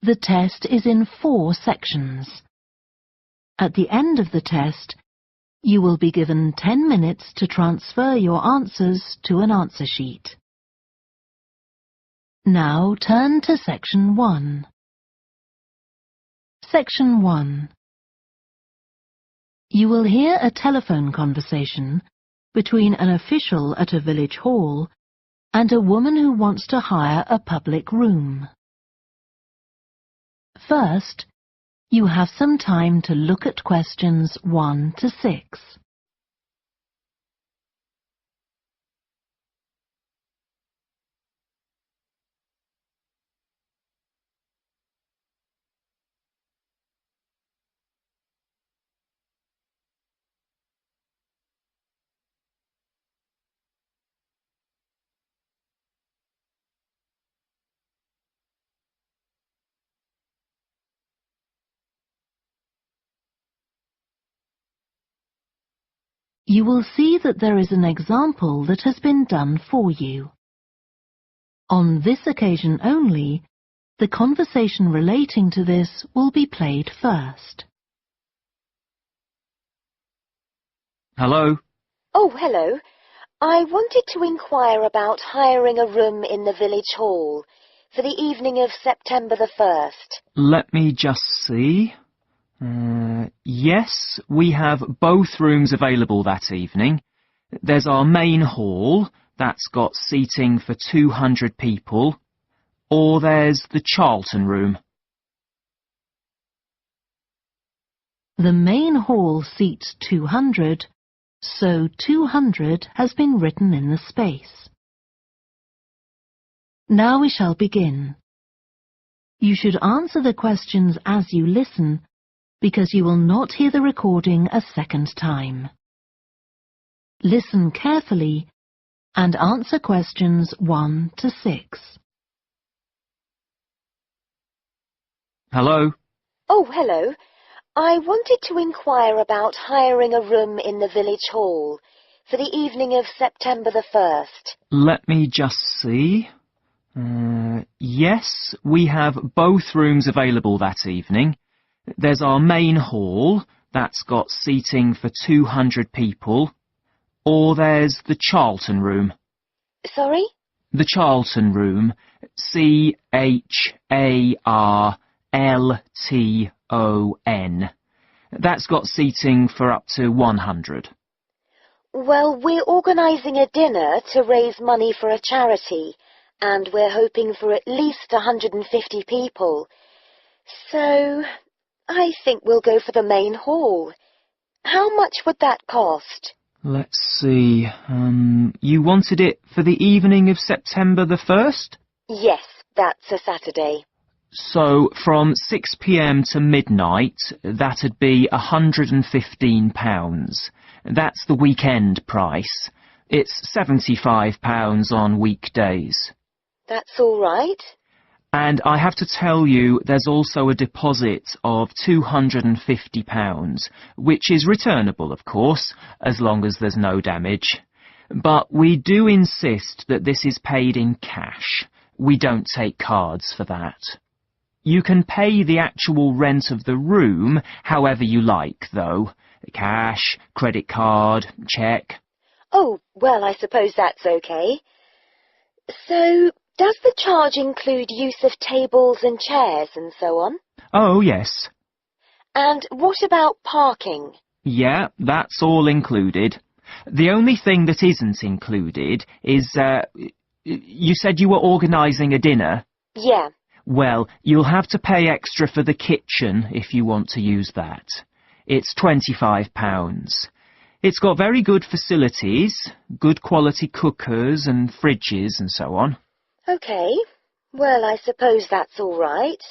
The test is in 4 sections. At the end of the test, you will be given 10 minutes to transfer your answers to an answer sheet. Now turn to Section 1. Section 1. You will hear a telephone conversation between an official at a village hall and a woman who wants to hire a public room. First, you have some time to look at questions 1 to 6. You will see that there is an example that has been done for you. On this occasion only, the conversation relating to this will be played first. Hello? Oh, hello. I wanted to inquire about hiring a room in the village hall for the evening of September the 1st. Let me just see. Yes, we have both rooms available that evening. There's our main hall, that's got seating for 200 people, or there's the Charlton room. The main hall seats 200, so 200 has been written in the space. Now we shall begin. You should answer the questions as you listen, because you will not hear the recording a second time. Listen carefully and answer questions 1 to 6. Hello? Oh, hello. I wanted to inquire about hiring a room in the village hall for the evening of September the 1st. Let me just see. Yes, we have both rooms available that evening. There's our main hall, that's got seating for 200 people, or there's the Charlton room. Sorry? The Charlton room, Charlton. That's got seating for up to 100. Well, we're organising a dinner to raise money for a charity, and we're hoping for at least 150 people. So I think we'll go for the main hall. How much would that cost? Let's see. You wanted it for the evening of September the 1st? Yes, that's a Saturday. So from 6 p.m. to midnight, that'd be £115. That's the weekend price. It's £75 on weekdays. That's all right. And I have to tell you, there's also a deposit of £250, which is returnable, of course, as long as there's no damage. But we do insist that this is paid in cash. We don't take cards for that. You can pay the actual rent of the room however you like, though. Cash, credit card, cheque. Oh, well, I suppose that's okay. So, does the charge include use of tables and chairs and so on? Oh, yes. And what about parking? Yeah, that's all included. The only thing that isn't included is, you said you were organising a dinner? Yeah. Well, you'll have to pay extra for the kitchen if you want to use that. It's £25. It's got very good facilities, good quality cookers and fridges and so on. OK. Well, I suppose that's all right.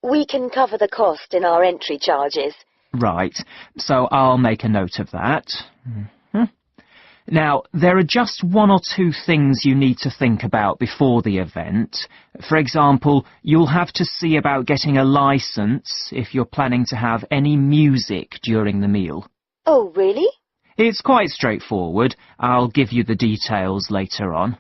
We can cover the cost in our entry charges. Right, so I'll make a note of that. Now, there are just 1 or 2 things you need to think about before the event. For example, you'll have to see about getting a licence if you're planning to have any music during the meal. Oh, really? It's quite straightforward. I'll give you the details later on.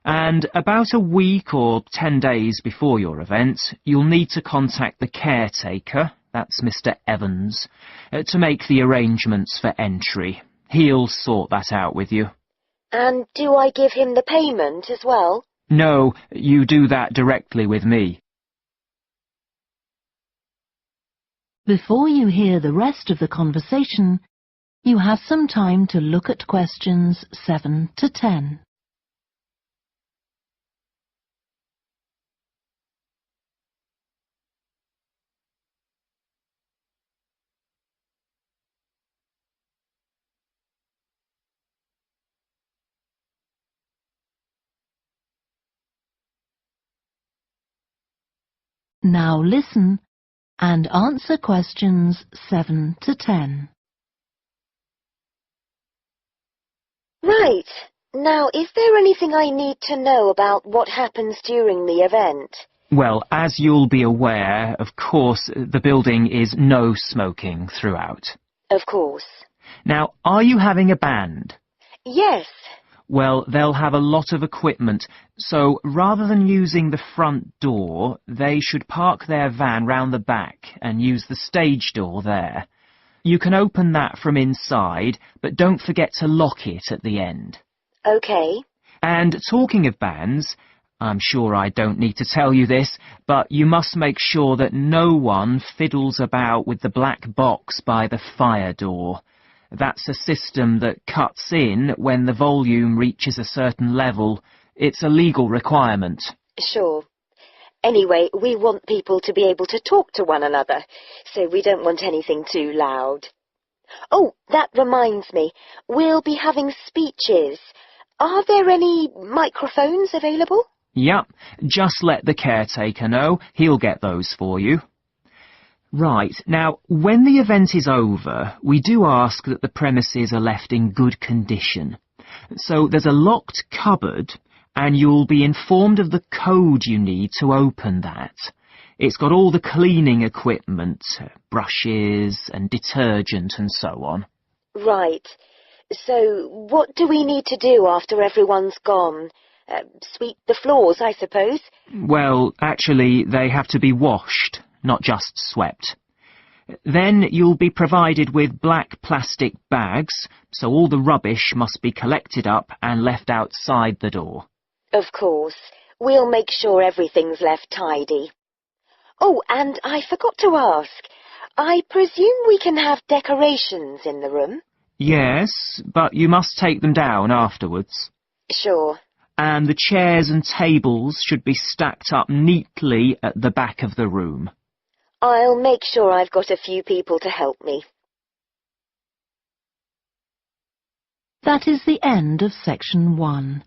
And about a week or 10 days before your event, you'll need to contact the caretaker, that's Mr. Evans, to make the arrangements for entry. He'll sort that out with you. And do I give him the payment as well? No, you do that directly with me. Before you hear the rest of the conversation, you have some time to look at questions 7 to 10. Now listen and answer questions 7 to 10. Right. Now, is there anything I need to know about what happens during the event? Well, as you'll be aware, of course, the building is no smoking throughout. Of course. Now, are you having a band? Yes. Well, they'll have a lot of equipment, so rather than using the front door, they should park their van round the back and use the stage door there. You can open that from inside, but don't forget to lock it at the end. OK. And talking of bands, I'm sure I don't need to tell you this, but you must make sure that no one fiddles about with the black box by the fire door. That's a system that cuts in when the volume reaches a certain level. It's a legal requirement. Sure. Anyway, we want people to be able to talk to one another, so we don't want anything too loud. Oh, that reminds me. We'll be having speeches. Are there any microphones available? Yep, just let the caretaker know. He'll get those for you. Right, now, when the event is over, we do ask that the premises are left in good condition. So there's a locked cupboard, and you'll be informed of the code you need to open that. It's got all the cleaning equipment, brushes and detergent and so on. Right. So what do we need to do after everyone's gone? Sweep the floors, I suppose? Well, actually, they have to be washed, not just swept. Then you'll be provided with black plastic bags, so all the rubbish must be collected up and left outside the door. Of course. We'll make sure everything's left tidy. Oh, and I forgot to ask. I presume we can have decorations in the room? Yes, but you must take them down afterwards. Sure. And the chairs and tables should be stacked up neatly at the back of the room. I'll make sure I've got a few people to help me. That is the end of section 1.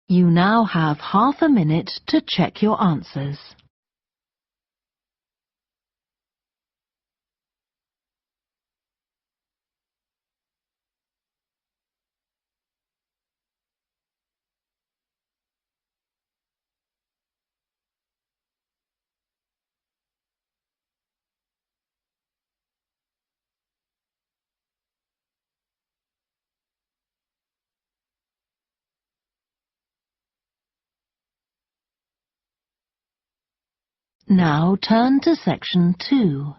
You now have half a minute to check your answers. Now turn to section 2.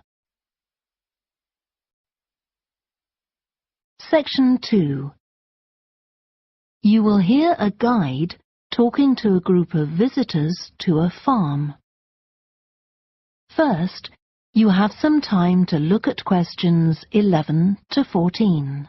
Section 2. You will hear a guide talking to a group of visitors to a farm. First, you have some time to look at questions 11 to 14.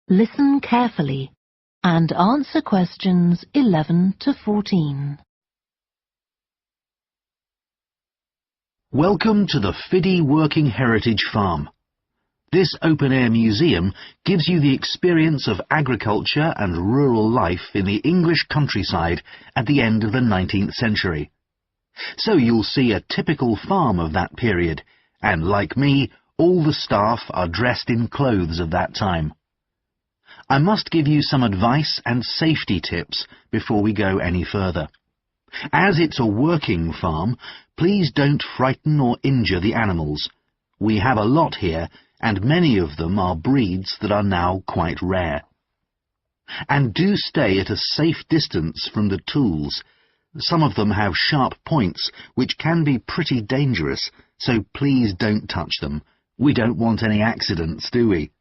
Listen carefully and answer questions 11 to 14. Welcome to the Fiddy Working Heritage Farm. This open-air museum gives you the experience of agriculture and rural life in the English countryside at the end of the 19th century. So you'll see a typical farm of that period, and like me, All the staff are dressed in clothes of that time. I must give you some advice and safety tips before we go any further. As it's a working farm, please don't frighten or injure the animals. We have a lot here, and many of them are breeds that are now quite rare. And do stay at a safe distance from the tools. Some of them have sharp points, which can be pretty dangerous, so please don't touch them. We don't want any accidents, do we?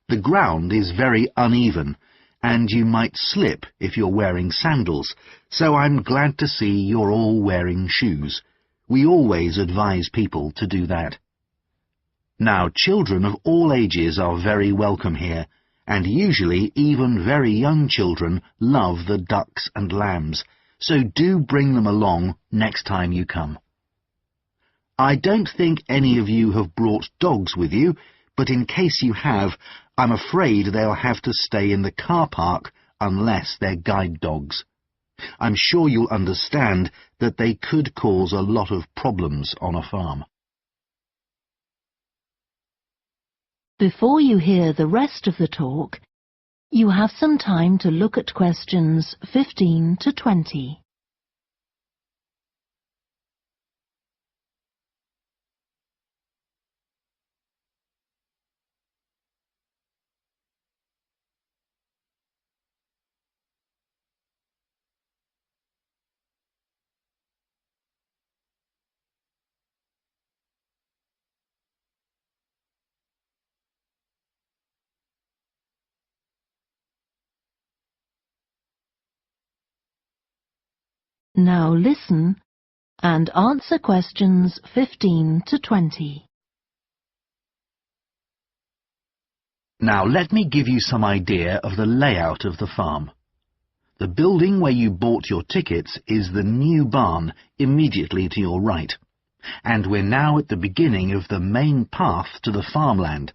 The ground is very uneven, and you might slip if you're wearing sandals, so I'm glad to see you're all wearing shoes. We always advise people to do that. Now, children of all ages are very welcome here, and usually even very young children love the ducks and lambs, so do bring them along next time you come. I don't think any of you have brought dogs with you, but in case you have, I'm afraid they'll have to stay in the car park unless they're guide dogs. I'm sure you'll understand that they could cause a lot of problems on a farm. Before you hear the rest of the talk, you have some time to look at questions 15 to 20. Now listen and answer questions 15 to 20. Now let me give you some idea of the layout of the farm. The building where you bought your tickets is the new barn immediately to your right, and we're now at the beginning of the main path to the farmland,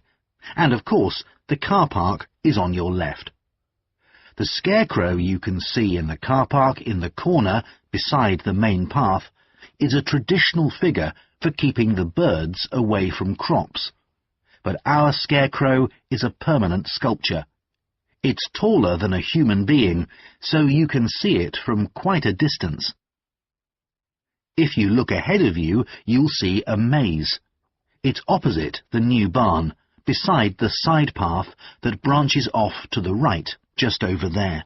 and of course the car park is on your left. The scarecrow you can see in the car park in the corner beside the main path is a traditional figure for keeping the birds away from crops. But our scarecrow is a permanent sculpture. It's taller than a human being, so you can see it from quite a distance. If you look ahead of you, you'll see a maze. It's opposite the new barn, beside the side path that branches off to the right, just over there.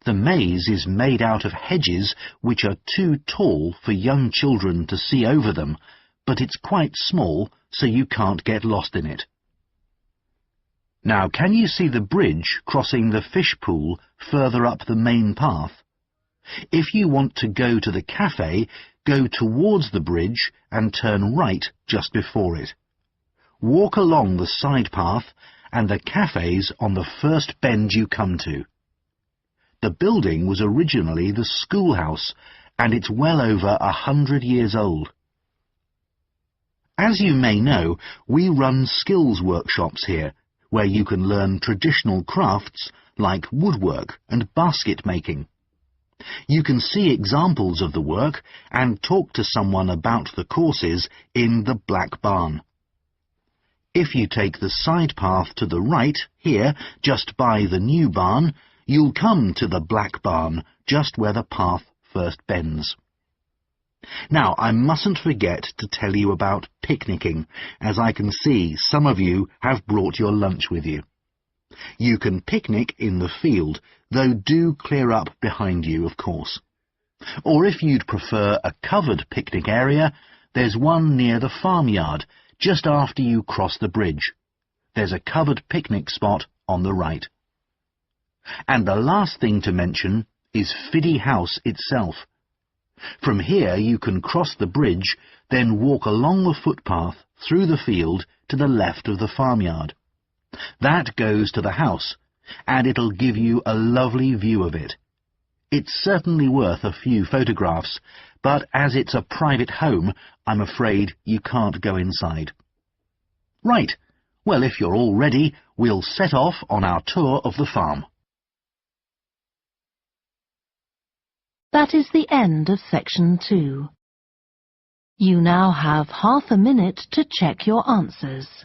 The maze is made out of hedges which are too tall for young children to see over them, but it's quite small, so you can't get lost in it. Now, can you see the bridge crossing the fish pool further up the main path? If you want to go to the cafe, go towards the bridge and turn right just before it. Walk along the side path, and the cafe's on the first bend you come to. The building was originally the schoolhouse, and it's well over 100 years old. As you may know, we run skills workshops here, where you can learn traditional crafts like woodwork and basket making. You can see examples of the work and talk to someone about the courses in the Black Barn. If you take the side path to the right, here, just by the new barn, you'll come to the Black Barn, just where the path first bends. Now, I mustn't forget to tell you about picnicking, as I can see some of you have brought your lunch with you. You can picnic in the field, though do clear up behind you, of course. Or if you'd prefer a covered picnic area, there's one near the farmyard, just after you cross the bridge. There's a covered picnic spot on the right. And the last thing to mention is Fiddy House itself. From here you can cross the bridge, then walk along the footpath through the field to the left of the farmyard. That goes to the house, and it'll give you a lovely view of it. It's certainly worth a few photographs, but as it's a private home, I'm afraid you can't go inside. Right, well, if you're all ready, we'll set off on our tour of the farm. That is the end of section 2. You now have half a minute to check your answers.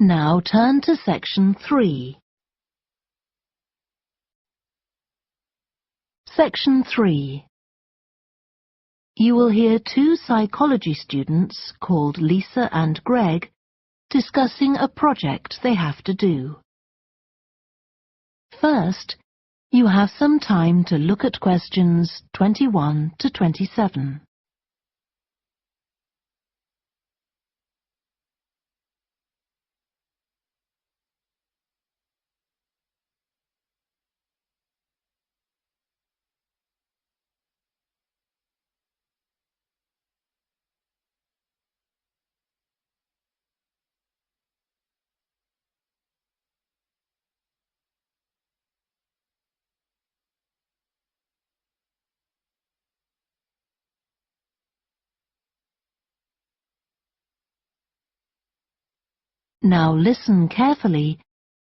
Now turn to section 3. Section 3. You will hear two psychology students called Lisa and Greg discussing a project they have to do. First, you have some time to look at questions 21 to 27. Now listen carefully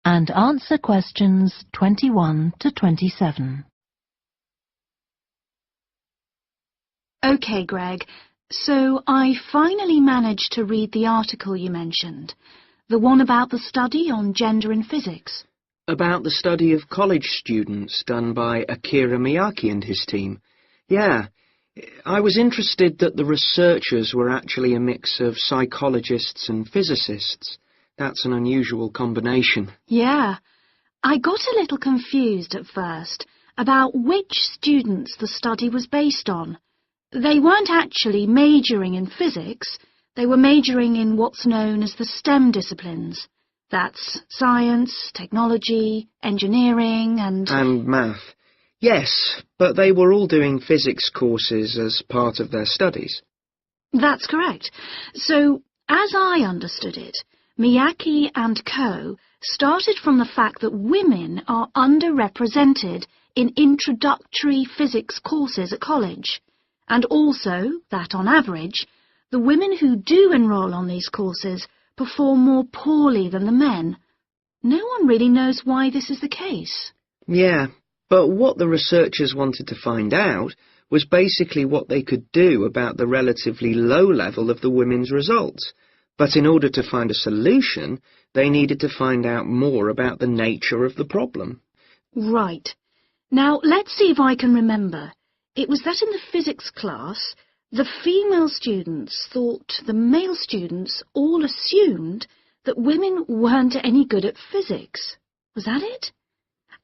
and answer questions 21 to 27. OK, Greg. So I finally managed to read the article you mentioned, the one about the study on gender in physics. About the study of college students done by Akira Miyake and his team. Yeah, I was interested that the researchers were actually a mix of psychologists and physicists. That's an unusual combination. Yeah. I got a little confused at first about which students the study was based on. They weren't actually majoring in physics. They were majoring in what's known as the STEM disciplines. That's science, technology, engineering and math. Yes, but they were all doing physics courses as part of their studies. That's correct. So, as I understood it, Miyake and co. started from the fact that women are underrepresented in introductory physics courses at college, and also that, on average, the women who do enroll on these courses perform more poorly than the men. No one really knows why this is the case. Yeah, but what the researchers wanted to find out was basically what they could do about the relatively low level of the women's results. But in order to find a solution, they needed to find out more about the nature of the problem. Right. Now, let's see if I can remember. It was that in the physics class, the female students thought the male students all assumed that women weren't any good at physics. Was that it?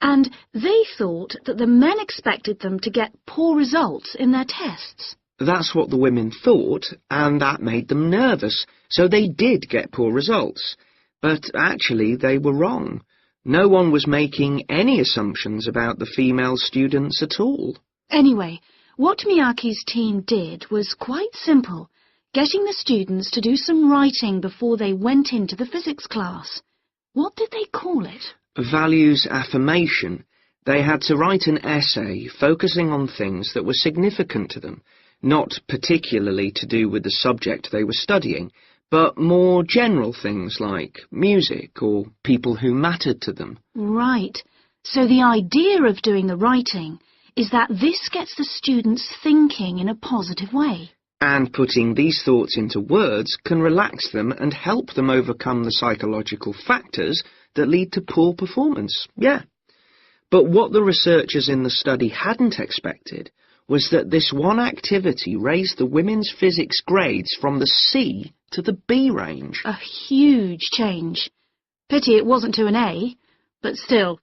And they thought that the men expected them to get poor results in their tests. That's what the women thought, and that made them nervous, so they did get poor results. But actually they were wrong. No one was making any assumptions about the female students at all. Anyway, what Miyake's team did was quite simple, getting the students to do some writing before they went into the physics class. What did they call it? Values affirmation. They had to write an essay focusing on things that were significant to them, not particularly to do with the subject they were studying, but more general things like music or people who mattered to them. Right. So the idea of doing the writing is that this gets the students thinking in a positive way. And putting these thoughts into words can relax them and help them overcome the psychological factors that lead to poor performance. Yeah. But what the researchers in the study hadn't expected was that this one activity raised the women's physics grades from the C to the B range. A huge change. Pity it wasn't to an A, but still.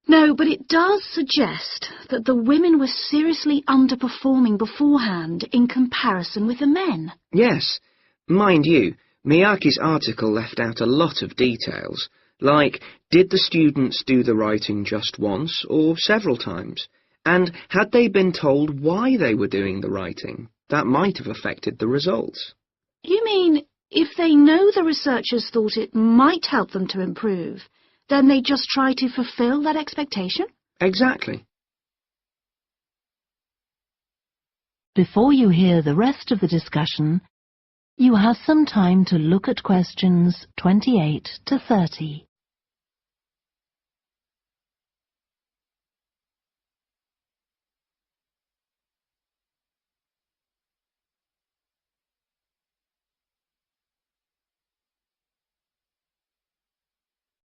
No, but it does suggest that the women were seriously underperforming beforehand in comparison with the men. Yes. Mind you, Miyake's article left out a lot of details, like did the students do the writing just once or several times? And had they been told why they were doing the writing? That might have affected the results. You mean if they know the researchers thought it might help them to improve, then they just try to fulfill that expectation? Exactly. Before you hear the rest of the discussion, you have some time to look at questions 28 to 30.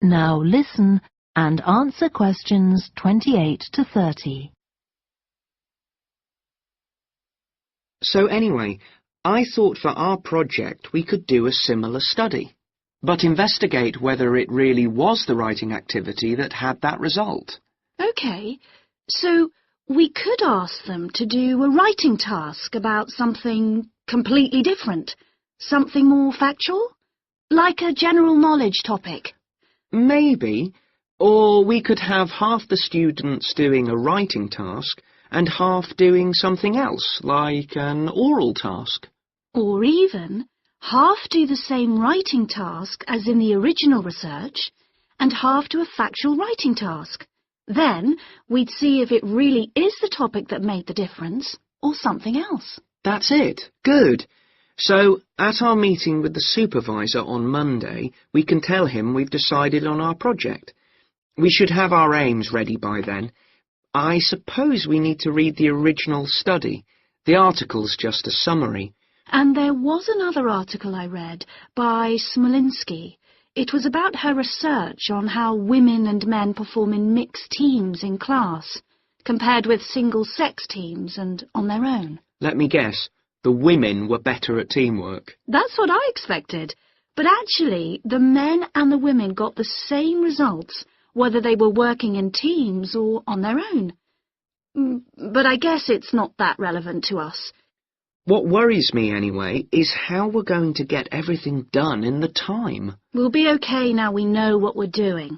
Now listen and answer questions 28 to 30. So anyway, I thought for our project we could do a similar study, but investigate whether it really was the writing activity that had that result. OK, so we could ask them to do a writing task about something completely different, something more factual, like a general knowledge topic. Maybe. Or we could have half the students doing a writing task and half doing something else, like an oral task. Or even half do the same writing task as in the original research and half do a factual writing task. Then we'd see if it really is the topic that made the difference or something else. That's it. Good. So, at our meeting with the supervisor on Monday, we can tell him we've decided on our project. We should have our aims ready by then. I suppose we need to read the original study. The article's just a summary. And there was another article I read by Smolinski. It was about her research on how women and men perform in mixed teams in class, compared with single-sex teams and on their own. Let me guess. The women were better at teamwork. That's what I expected. But actually, the men and the women got the same results, whether they were working in teams or on their own. But I guess it's not that relevant to us. What worries me, anyway, is how we're going to get everything done in the time. We'll be okay now we know what we're doing.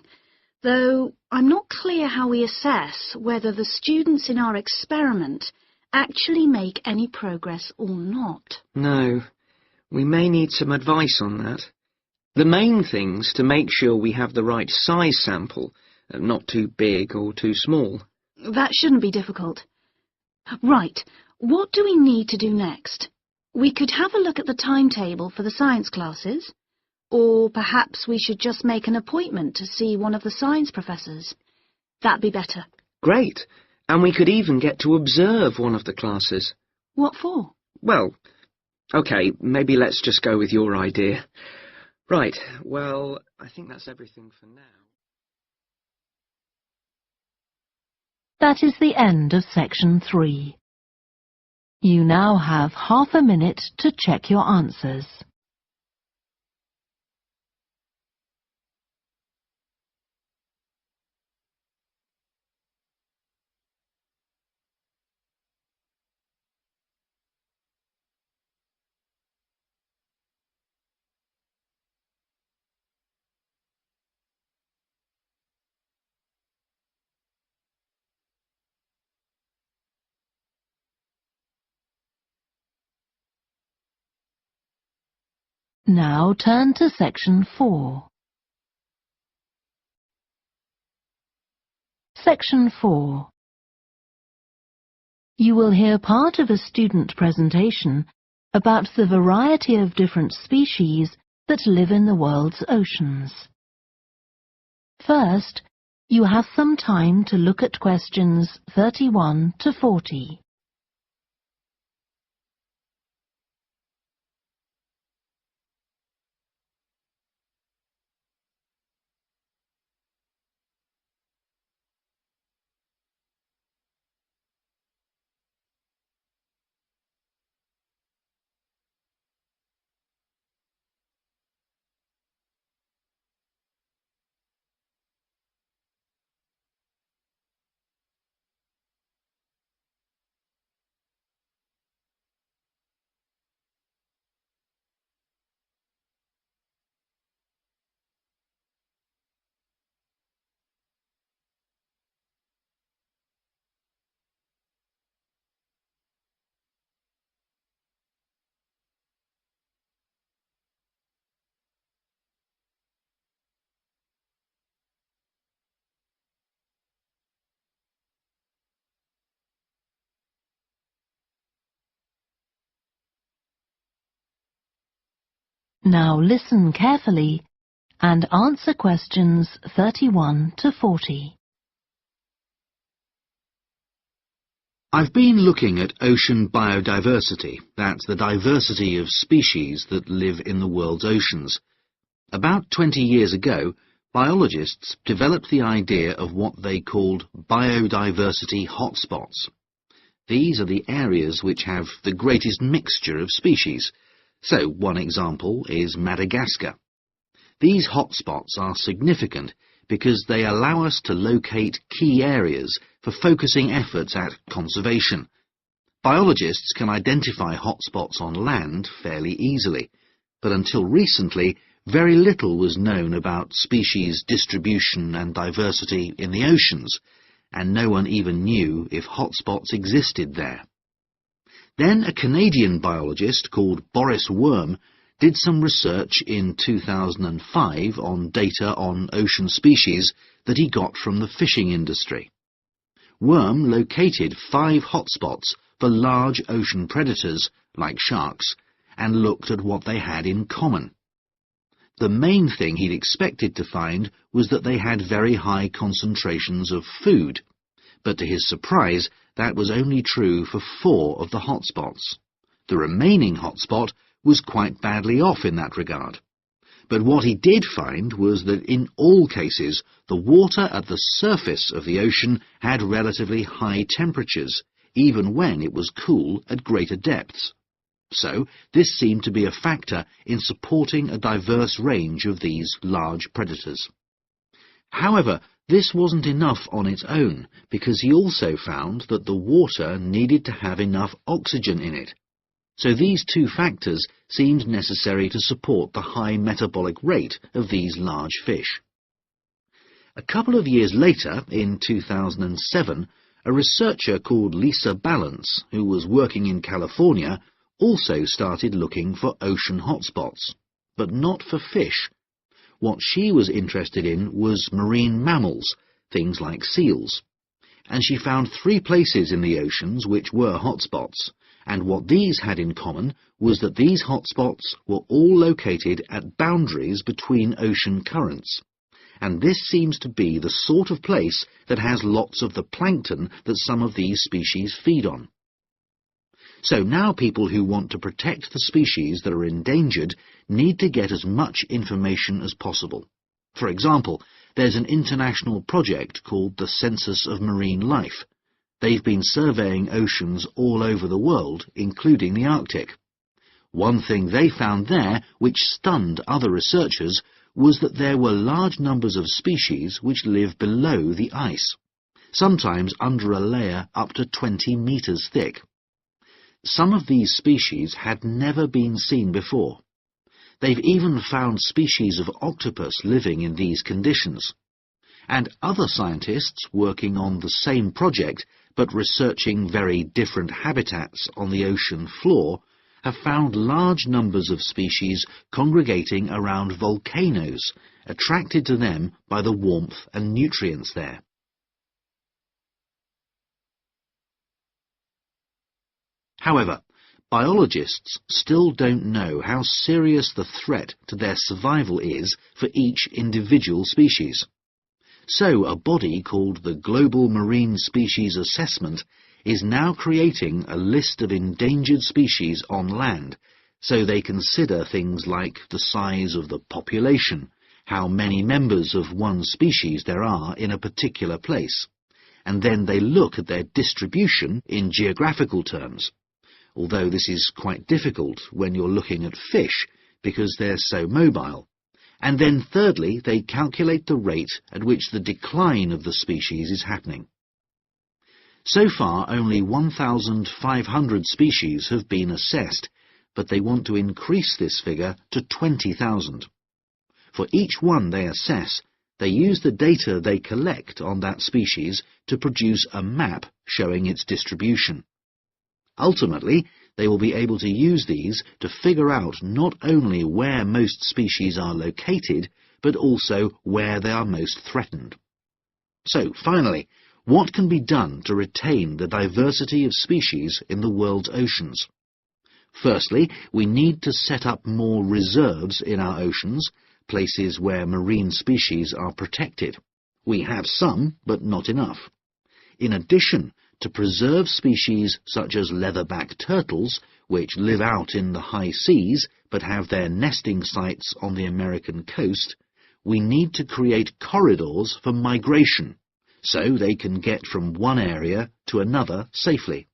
Though I'm not clear how we assess whether the students in our experiment actually make any progress or not. No, we may need some advice on that. The main thing's to make sure we have the right size sample, not too big or too small. That shouldn't be difficult. Right, what do we need to do next? We could have a look at the timetable for the science classes, or perhaps we should just make an appointment to see one of the science professors. That'd be better. Great. And we could even get to observe one of the classes. What for? Well, OK, maybe let's just go with your idea. Right, well, I think that's everything for now. That is the end of section 3. You now have half a minute to check your answers. Now turn to section 4. Section 4. You will hear part of a student presentation about the variety of different species that live in the world's oceans. First, you have some time to look at questions 31 to 40. Now listen carefully and answer questions 31 to 40. I've been looking at ocean biodiversity. That's the diversity of species that live in the world's oceans. About 20 years ago, biologists developed the idea of what they called biodiversity hotspots. These are the areas which have the greatest mixture of species. So, one example is Madagascar. These hotspots are significant because they allow us to locate key areas for focusing efforts at conservation. Biologists can identify hotspots on land fairly easily, but until recently, very little was known about species distribution and diversity in the oceans, and no one even knew if hotspots existed there. Then a Canadian biologist called Boris Worm did some research in 2005 on data on ocean species that he got from the fishing industry. Worm located 5 hotspots for large ocean predators, like sharks, and looked at what they had in common. The main thing he'd expected to find was that they had very high concentrations of food, but to his surprise, that was only true for 4 of the hotspots. The remaining hotspot was quite badly off in that regard. But what he did find was that in all cases, the water at the surface of the ocean had relatively high temperatures, even when it was cool at greater depths. So, this seemed to be a factor in supporting a diverse range of these large predators. However, this wasn't enough on its own, because he also found that the water needed to have enough oxygen in it. So these 2 factors seemed necessary to support the high metabolic rate of these large fish. A couple of years later, in 2007, a researcher called Lisa Balance, who was working in California, also started looking for ocean hotspots, but not for fish. What she was interested in was marine mammals, things like seals. And she found 3 places in the oceans which were hotspots, and what these had in common was that these hotspots were all located at boundaries between ocean currents. And this seems to be the sort of place that has lots of the plankton that some of these species feed on. So now people who want to protect the species that are endangered need to get as much information as possible. For example, there's an international project called the Census of Marine Life. They've been surveying oceans all over the world, including the Arctic. One thing they found there, which stunned other researchers, was that there were large numbers of species which live below the ice, sometimes under a layer up to 20 meters thick. Some of these species had never been seen before. They've even found species of octopus living in these conditions. And other scientists working on the same project, but researching very different habitats on the ocean floor, have found large numbers of species congregating around volcanoes, attracted to them by the warmth and nutrients there. However, biologists still don't know how serious the threat to their survival is for each individual species. So a body called the Global Marine Species Assessment is now creating a list of endangered species on land, so they consider things like the size of the population, how many members of one species there are in a particular place, and then they look at their distribution in geographical terms, although this is quite difficult when you're looking at fish because they're so mobile. And then thirdly, they calculate the rate at which the decline of the species is happening. So far, only 1,500 species have been assessed, but they want to increase this figure to 20,000. For each one they assess, they use the data they collect on that species to produce a map showing its distribution. Ultimately, they will be able to use these to figure out not only where most species are located, but also where they are most threatened. So, finally, what can be done to retain the diversity of species in the world's oceans? Firstly, we need to set up more reserves in our oceans, places where marine species are protected. We have some, but not enough. In addition, to preserve species such as leatherback turtles, which live out in the high seas but have their nesting sites on the American coast, we need to create corridors for migration, so they can get from one area to another safely.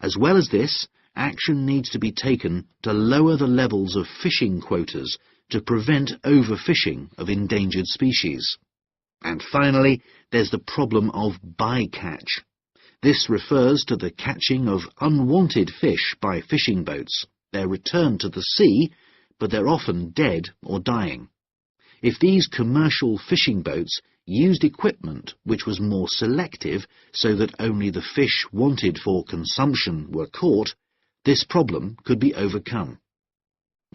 As well as this, action needs to be taken to lower the levels of fishing quotas to prevent overfishing of endangered species. And finally, there's the problem of bycatch. This refers to the catching of unwanted fish by fishing boats. They're returned to the sea, but they're often dead or dying. If these commercial fishing boats used equipment which was more selective so that only the fish wanted for consumption were caught, this problem could be overcome.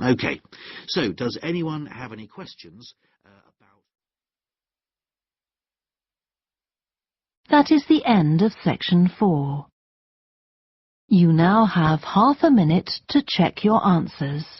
OK, so does anyone have any questions about... That is the end of section 4. You now have half a minute to check your answers.